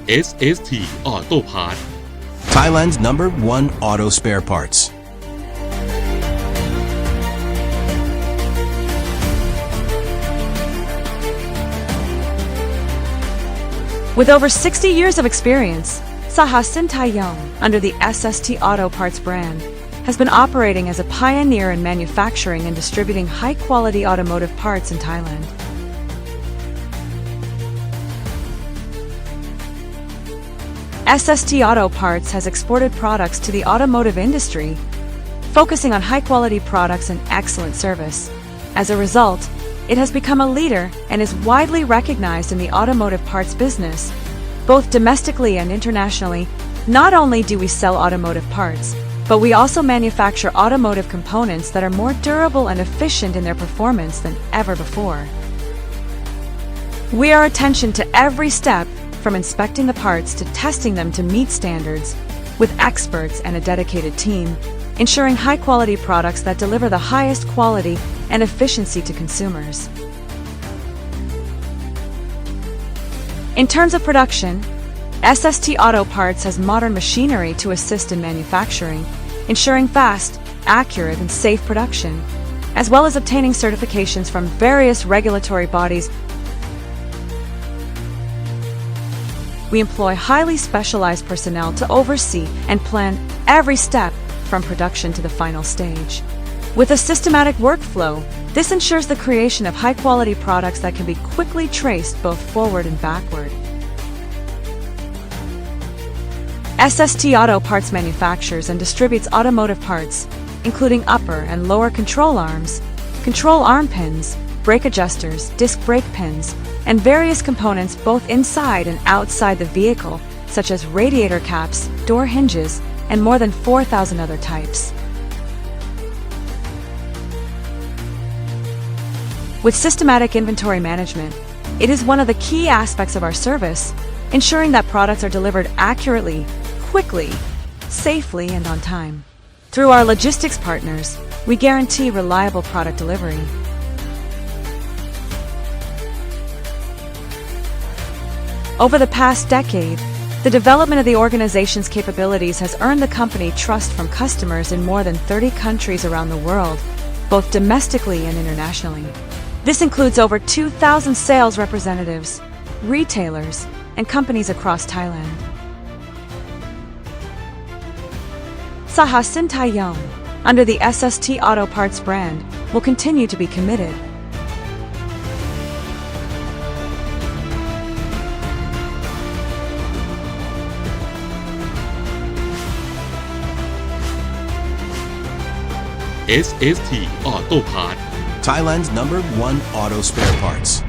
SST Auto Parts Thailand's #1 auto spare parts. With over 60 years of experience, Sahasinthaiyont, under the SST Auto Parts brand, has been operating as a pioneer in manufacturing and distributing high-quality automotive parts in Thailand. SST Auto Parts has exported products to the automotive industry, focusing on high-quality products and excellent service. As a result, it has become a leader and is widely recognized in the automotive parts business, both domestically and internationally. Not only do we sell automotive parts, but we also manufacture automotive components that are more durable and efficient in their performance than ever before. We are attention to every step, from inspecting the parts to testing them to meet standards, with experts and a dedicated team, ensuring high-quality products that deliver the highest quality and efficiency to consumers. In terms of production, SST Auto Parts has modern machinery to assist in manufacturing, ensuring fast, accurate, and safe production, as well as obtaining certifications from various regulatory bodies. We employ highly specialized personnel to oversee and plan every step from production to the final stage. With a systematic workflow, this ensures the creation of high-quality products that can be quickly traced both forward and backward. SST Auto Parts manufactures and distributes automotive parts, including upper and lower control arms, control arm pins, brake adjusters, disc brake pins, and various components both inside and outside the vehicle, such as radiator caps, door hinges, and more than 4,000 other types. With systematic inventory management, it is one of the key aspects of our service, ensuring that products are delivered accurately, quickly, safely, and on time. Through our logistics partners, we guarantee reliable product delivery. Over the past decade, the development of the organization's capabilities has earned the company trust from customers in more than 30 countries around the world, both domestically and internationally. This includes over 2,000 sales representatives, retailers, and companies across Thailand. Sahasinthaiyont, under the SST Auto Parts brand, will continue to be committed. SST Auto Parts Thailand's #1 auto spare parts.